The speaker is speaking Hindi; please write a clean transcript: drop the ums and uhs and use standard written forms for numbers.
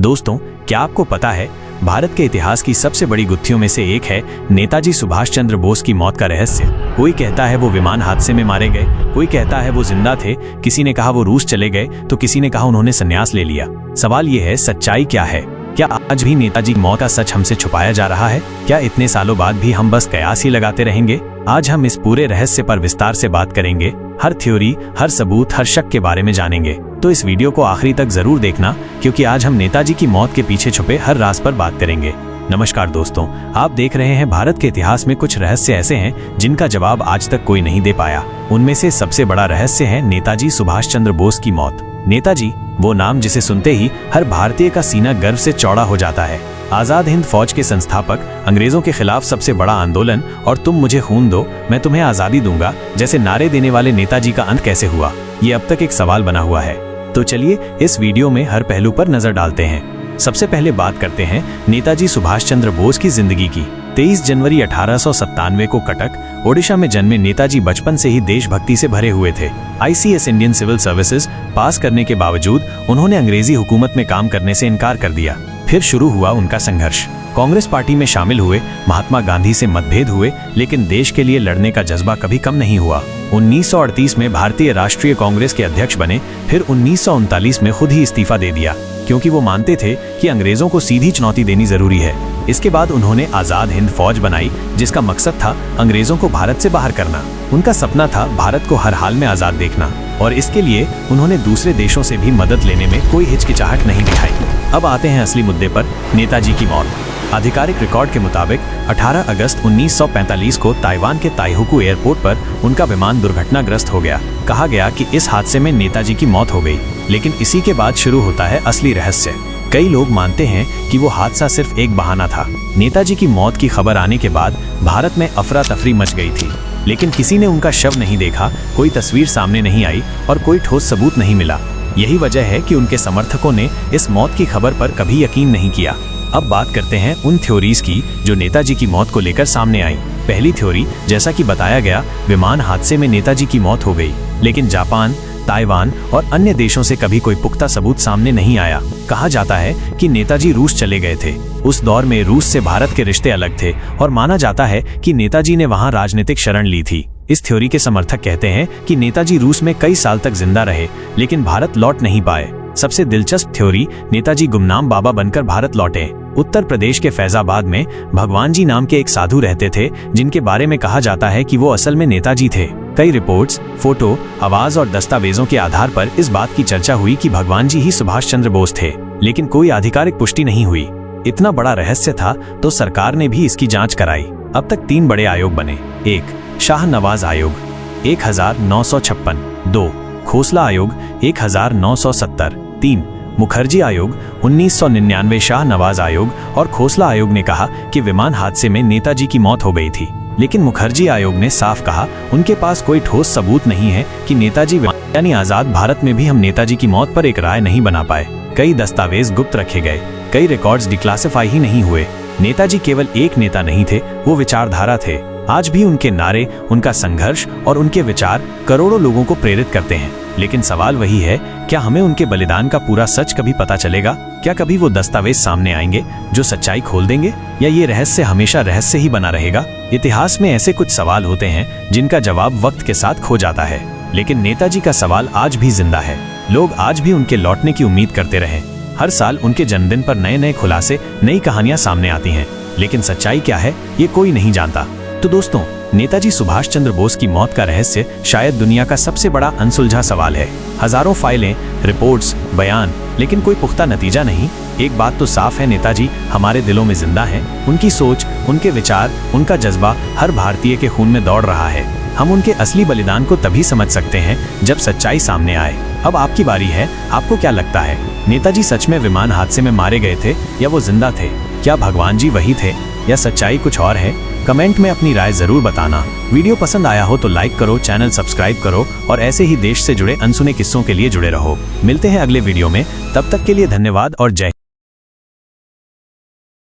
दोस्तों, क्या आपको पता है भारत के इतिहास की सबसे बड़ी गुत्थियों में से एक है नेताजी सुभाष चंद्र बोस की मौत का रहस्य। कोई कहता है वो विमान हादसे में मारे गए, कोई कहता है वो जिंदा थे, किसी ने कहा वो रूस चले गए, तो किसी ने कहा उन्होंने संन्यास ले लिया। सवाल ये है, सच्चाई क्या है? क्या आज भी नेताजी की मौत का सच हमसे छुपाया जा रहा है? क्या इतने सालों बाद भी हम बस कयास ही लगाते रहेंगे? आज हम इस पूरे रहस्य पर विस्तार से बात करेंगे। हर थ्योरी, हर सबूत, हर शक के बारे में जानेंगे। तो इस वीडियो को आखिरी तक जरूर देखना, क्योंकि आज हम नेताजी की मौत के पीछे छुपे हर राज पर बात करेंगे। नमस्कार दोस्तों, आप देख रहे हैं भारत के इतिहास में कुछ रहस्य ऐसे हैं जिनका जवाब आज तक कोई नहीं दे पाया। उनमें से सबसे बड़ा रहस्य है नेताजी सुभाष चंद्र बोस की मौत। नेताजी, वो नाम जिसे सुनते ही हर भारतीय का सीना गर्व से चौड़ा हो जाता है। आजाद हिंद फौज के संस्थापक, अंग्रेजों के खिलाफ सबसे बड़ा आंदोलन और तुम मुझे खून दो मैं तुम्हें आजादी दूंगा जैसे नारे देने वाले नेताजी का अंत कैसे हुआ, ये अब तक एक सवाल बना हुआ है। तो चलिए इस वीडियो में हर पहलू पर नजर डालते हैं। सबसे पहले बात करते हैं नेताजी सुभाष चंद्र बोस की जिंदगी की। 23 जनवरी 1897 को कटक, ओडिशा में जन्मे नेताजी बचपन से ही देशभक्ति से भरे हुए थे। ICS इंडियन सिविल सर्विसेज पास करने के बावजूद उन्होंने अंग्रेजी हुकूमत में काम करने से इनकार कर दिया। फिर शुरू हुआ उनका संघर्ष। कांग्रेस पार्टी में शामिल हुए, महात्मा गांधी से मतभेद हुए, लेकिन देश के लिए लड़ने का जज्बा कभी कम नहीं हुआ। 1938 में भारतीय राष्ट्रीय कांग्रेस के अध्यक्ष बने, फिर 1939 में खुद ही इस्तीफा दे दिया, क्योंकि वो मानते थे कि अंग्रेजों को सीधी चुनौती देनी जरूरी है। इसके बाद उन्होंने आजाद हिंद फौज बनाई, जिसका मकसद था अंग्रेजों को भारत से बाहर करना। उनका सपना था भारत को हर हाल में आजाद देखना, और इसके लिए उन्होंने दूसरे देशों से भी मदद लेने में कोई हिचकिचाहट नहीं दिखाई। अब आते हैं असली मुद्दे पर, नेताजी की मौत। आधिकारिक रिकॉर्ड के मुताबिक 18 अगस्त 1945 को ताइवान के ताइहुकू एयरपोर्ट पर उनका विमान दुर्घटनाग्रस्त हो गया। कहा गया कि इस हादसे में नेताजी की मौत हो गई, लेकिन इसी के बाद शुरू होता है असली रहस्य। कई लोग मानते हैं कि वो हादसा सिर्फ एक बहाना था। नेताजी की मौत की खबर आने के बाद भारत में अफरा तफरी मच गई थी, लेकिन किसी ने उनका शव नहीं देखा, कोई तस्वीर सामने नहीं आई और कोई ठोस सबूत नहीं मिला। यही वजह है कि उनके समर्थकों ने इस मौत की खबर पर कभी यकीन नहीं किया। अब बात करते हैं उन थ्योरीज की जो नेताजी की मौत को लेकर सामने आई। पहली थ्योरी, जैसा कि बताया गया, विमान हादसे में नेताजी की मौत हो गई, लेकिन जापान, ताइवान और अन्य देशों से कभी कोई पुख्ता सबूत सामने नहीं आया। कहा जाता है कि नेताजी रूस चले गए थे। उस दौर में रूस से भारत के रिश्ते अलग थे और माना जाता है कि नेताजी ने वहां राजनीतिक शरण ली थी। इस थ्योरी के समर्थक कहते हैं कि नेताजी रूस में कई साल तक जिंदा रहे, लेकिन भारत लौट नहीं पाए। सबसे दिलचस्प थ्योरी, नेताजी गुमनाम बाबा बनकर भारत लौटे। उत्तर प्रदेश के फैजाबाद में भगवान जी नाम के एक साधु रहते थे, जिनके बारे में कहा जाता है कि वो असल में नेताजी थे। कई रिपोर्ट्स, फोटो, आवाज और दस्तावेजों के आधार पर इस बात की चर्चा हुई कि भगवान जी ही सुभाष चंद्र बोस थे, लेकिन कोई आधिकारिक पुष्टि नहीं हुई। इतना बड़ा रहस्य था तो सरकार ने भी इसकी जांच कराई। अब तक 3 बड़े आयोग बने। 1. शाह नवाज आयोग 1956। 2. खोसला आयोग 1970। 3. मुखर्जी आयोग 1999। शाह नवाज आयोग और खोसला आयोग ने कहा कि विमान हादसे में नेताजी की मौत हो गई थी, लेकिन मुखर्जी आयोग ने साफ कहा उनके पास कोई ठोस सबूत नहीं है कि नेताजी, यानी आजाद भारत में भी हम नेताजी की मौत पर एक राय नहीं बना पाए। कई दस्तावेज गुप्त रखे गए, कई रिकॉर्ड्स डिक्लासिफाई ही नहीं हुए। नेताजी केवल एक नेता नहीं थे, वो विचारधारा थे। आज भी उनके नारे, उनका संघर्ष और उनके विचार करोड़ों लोगों को प्रेरित करते हैं। लेकिन सवाल वही है, क्या हमें उनके बलिदान का पूरा सच कभी पता चलेगा? क्या कभी वो दस्तावेज सामने आएंगे जो सच्चाई खोल देंगे, या ये रहस्य हमेशा रहस्य ही बना रहेगा? इतिहास में ऐसे कुछ सवाल होते हैं जिनका जवाब वक्त के साथ खो जाता है, लेकिन नेताजी का सवाल आज भी जिंदा है। लोग आज भी उनके लौटने की उम्मीद करते रहे। हर साल उनके जन्मदिन पर नए नए खुलासे, नई कहानियां सामने आती हैं, लेकिन सच्चाई क्या है ये कोई नहीं जानता। तो दोस्तों, नेताजी सुभाष चंद्र बोस की मौत का रहस्य शायद दुनिया का सबसे बड़ा अनसुलझा सवाल है। हजारों फाइलें, रिपोर्ट्स, बयान, लेकिन कोई पुख्ता नतीजा नहीं। एक बात तो साफ है, नेताजी हमारे दिलों में जिंदा हैं। उनकी सोच, उनके विचार, उनका जज्बा हर भारतीय के खून में दौड़ रहा है। हम उनके असली बलिदान को तभी समझ सकते हैं जब सच्चाई सामने आए। अब आपकी बारी है, आपको क्या लगता है, नेताजी सच में विमान हादसे में मारे गए थे या वो जिंदा थे? क्या भगवान जी वही थे या सच्चाई कुछ और है? कमेंट में अपनी राय जरूर बताना। वीडियो पसंद आया हो तो लाइक करो, चैनल सब्सक्राइब करो और ऐसे ही देश से जुड़े अनसुने किस्सों के लिए जुड़े रहो। मिलते हैं अगले वीडियो में, तब तक के लिए धन्यवाद और जय।